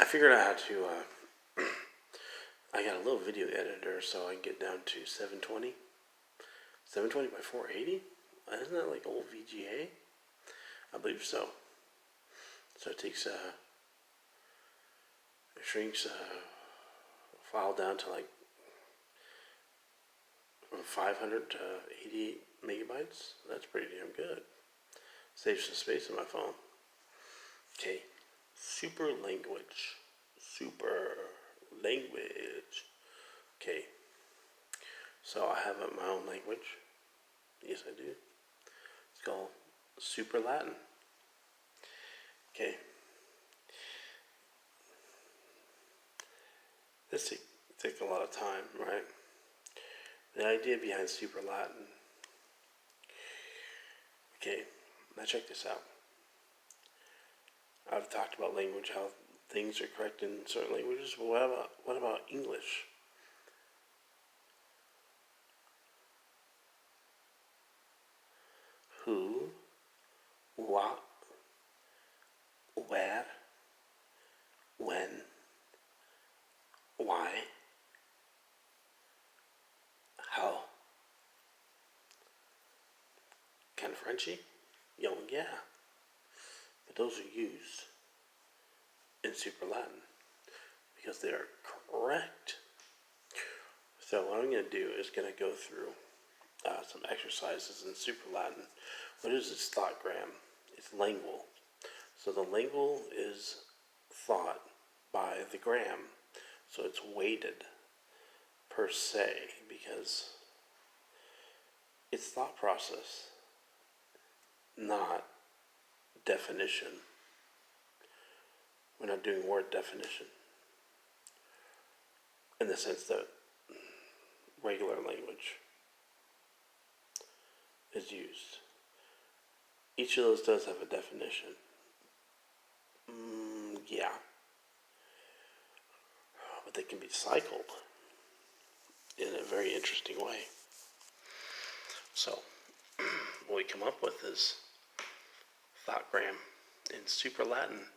figured out how to, I got a little video editor so I can get down to 720. 720 by 480? Isn't that like old VGA? I believe so. So it takes, it shrinks a file down to like from 500 to 88 megabytes. That's pretty damn good. Saves some space on my phone. Okay, super language. Okay, so I have my own language. Yes, I do. It's called Super Latin. Okay. This takes a lot of time, right? The idea behind Super Latin. Okay, now check this out. I've talked about language, how things are correct in certain languages, but what about English? Who, what, where, when, why, how. Kind of Frenchy? Yo, yeah. But those are used in Super Latin because they are correct. So what I'm going to do is going to go through some exercises in Super Latin. What is its thought gram? It's lingual. So the lingual is thought by the gram. So it's weighted per se because it's thought process, not definition. We're not doing word definition in the sense that regular language is used. Each of those does have a definition. Yeah. But they can be cycled in a very interesting way. So, what we come up with is thoughtgram in Super Latin.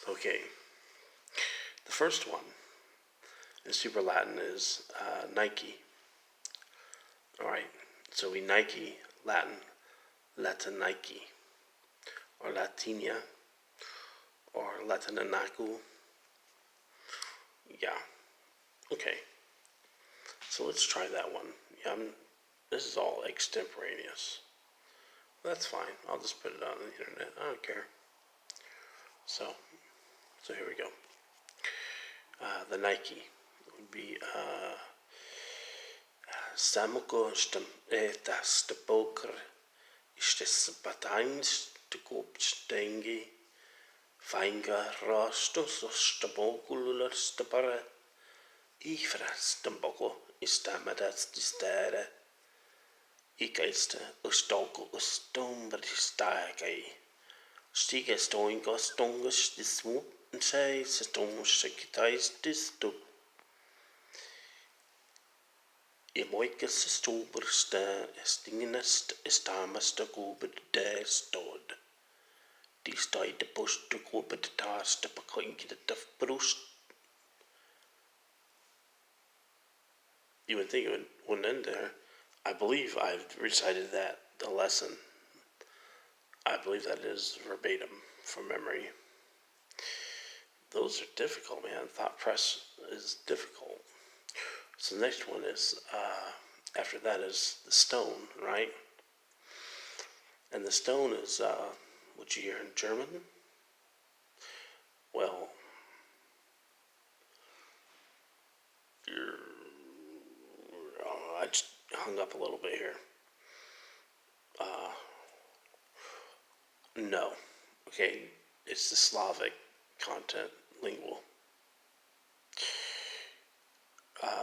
Okay. The first one in Super Latin is Nike. Alright, so we Nike, Latin, Latinike, or Latinia, or Latinanaku. Yeah, okay. So let's try that one. Yeah, this is all extemporaneous. That's fine. I'll just put it on the internet. I don't care. So here we go. The Nike would be Samuko Stapokr Istesbatines to Kopstengi Feinga Rastos Stabokular Stapara Ifra Stamboko Istamadas Distere Ikaista Ustoko Ustombristagai Stiga Stoinga Stongus Diswoop and say Stongus Sekitais Distu Emoikas Stobersta Stinginest Estamasta Gobet der Stod. Die stoi de post to Gobet Tars to Pacoinki the Duff Brust. You would think it wouldn't end there. I believe I've recited that, the lesson. I believe that is verbatim from memory. Those are difficult, man. Thought press is difficult. So the next one is, after that is the stone, right? And the stone is, what you hear in German? Well, I just hung up a little bit here. No. Okay, it's the Slavic content, lingual.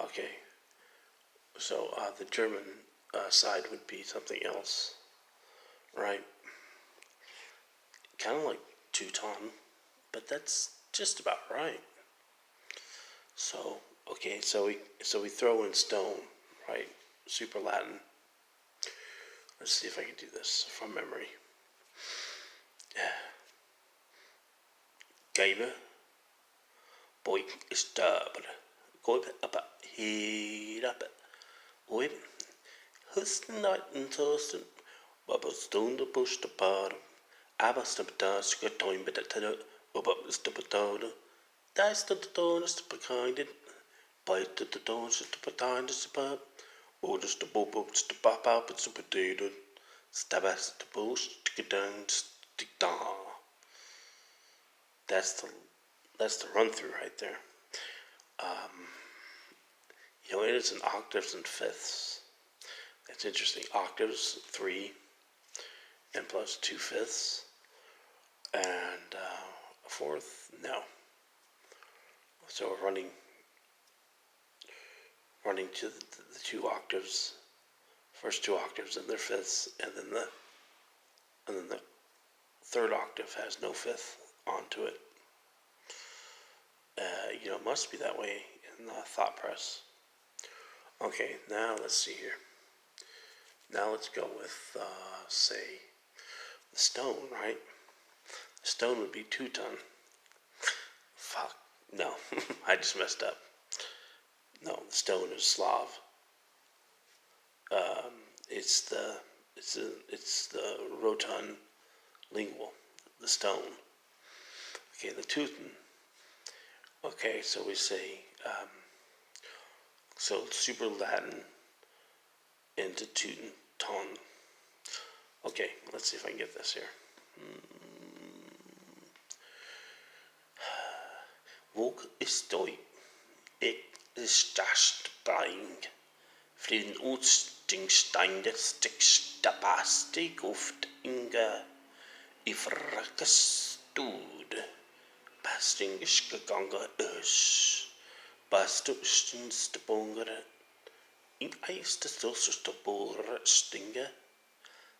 Okay, so the German side would be something else, right? Kind of like Teuton, but that's just about right. So okay, so we throw in stone, right? Super Latin. Let's see if I can do this from memory. Scheibe, boy, stubble, go up, heat up, boy, husten night and toasting, bubble stone the push the bottom, abas the task, get time, but the tenor, up the potato, dice to the donuts to behind it, bite to the donuts to behind the pub, orders the boop ups to pop out, it's a potato, stab at the bush, stick it down, stick down. That's the run through right there. It is in octaves and fifths. That's interesting. Octaves 3 and plus 2/5, and a fourth no. So we're running to the 2 octaves, first 2 octaves and their fifths, and then the third octave has no fifth onto it. It must be that way in the thought press. Okay, now let's see here. Now let's go with, say, the stone, right? The stone would be 2-ton. Fuck. No, I just messed up. No, the stone is Slav. It's the rotund lingual, the stone. Okay, the Teuton. Okay, so we say, so super Latin into Teuton, ton. Okay, let's see if I can get this here. Våg stoj, stast bang, flin utstingsteinde stickstabaste guft inga ifrakastod, bastingiska ganga ös, bastustinstebongere, in eiste stosstebore stinga,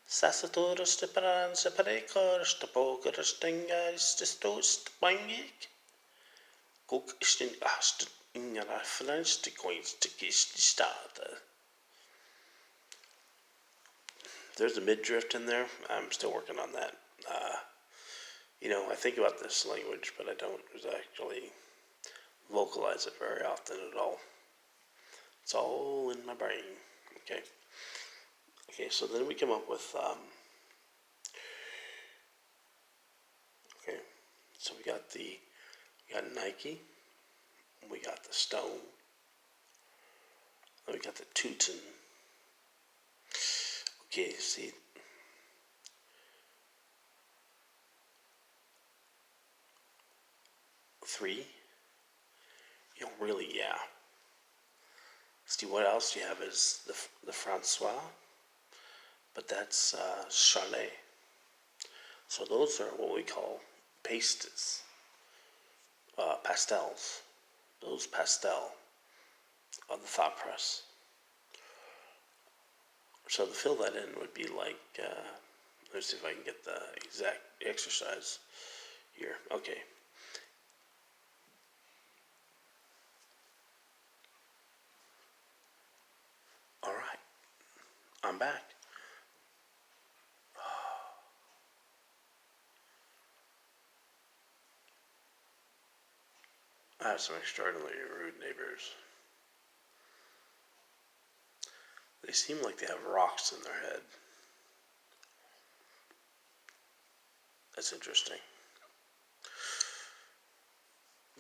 sassatoris de branse parekars de bogere stinga is de stost bangik. Ook is den eerste reference to coins to kiss the starter. There's a mid-drift in there. I'm still working on that. I think about this language, but I don't actually vocalize it very often at all. It's all in my brain. Okay, so then we come up with, so we got Nike, we got the stone, then we got the Teuton. Okay, see, three, really, yeah. See, what else you have is the Francois, but that's Charlet. So those are what we call pastes. Pastels, those pastel on the thought press. So to fill that in would be like, let's see if I can get the exact exercise here. Okay. All right, I'm back. I have some extraordinarily rude neighbors. They seem like they have rocks in their head. That's interesting.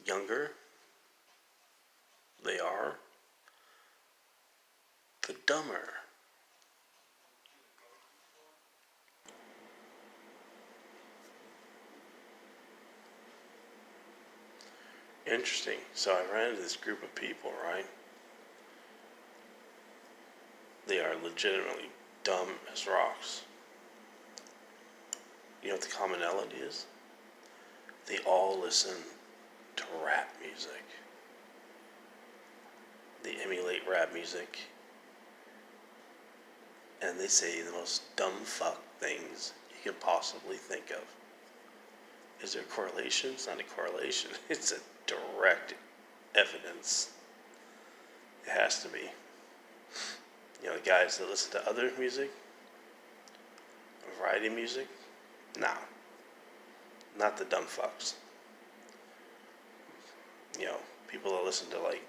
Younger they are, the dumber. Interesting. So I ran into this group of people, right? They are legitimately dumb as rocks. You know what the commonality is? They all listen to rap music. They emulate rap music. And they say the most dumb fuck things you can possibly think of. Is there a correlation? It's not a correlation. It's a direct evidence. It has to be. The guys that listen to other music, variety music, nah, not the dumb fucks. you know, people that listen to like,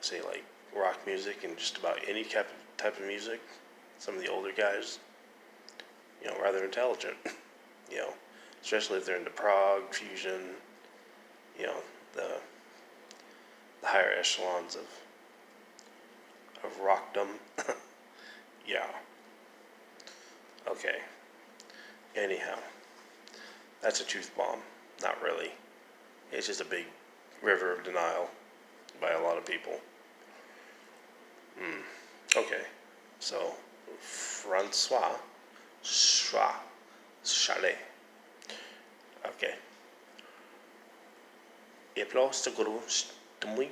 say like rock music and just about any type of music, some of the older guys, you know, rather intelligent, you know, especially if they're into prog, fusion, you know, the higher echelons of rockdom. Yeah. Okay. Anyhow, that's a truth bomb. Not really. It's just a big river of denial by a lot of people. Okay. So, Francois Chalet. Okay. If lost to go to me,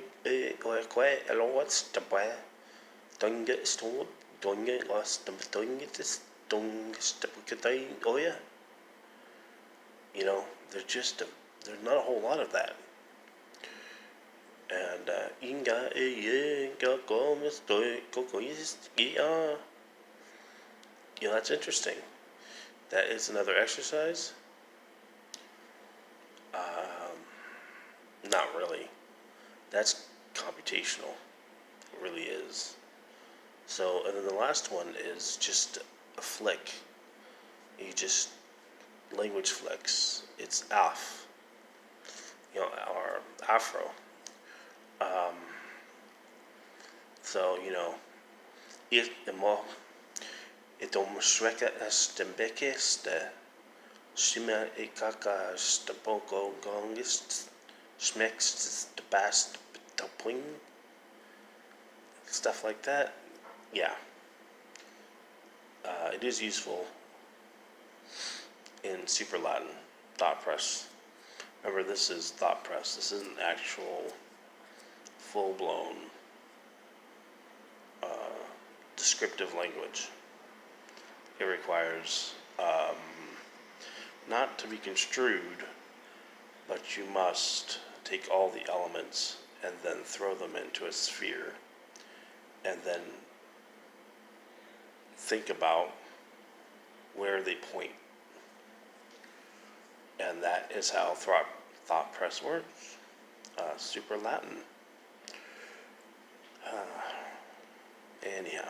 quite a lot to buy. Don't get stored. Don't get lost. Don't get this. Don't get the. Oh yeah. You know, there's not a whole lot of that. And inga inga gomes yeah. You know, that's interesting. That is another exercise. Not really. That's computational. It really is. So, and then the last one is just a flick. You just language flicks. It's AF, you know, or Afro. So, you know, it emo it omshreka estembeke ste shima ikaka stepoko gongist schmex the bast the point stuff like that. Yeah, it is useful in Super Latin thought press. Remember, this is thought press. This isn't actual full blown descriptive language. It requires not to be construed, but you must take all the elements and then throw them into a sphere and then think about where they point. And that is how thought press works. Super Latin. Anyhow.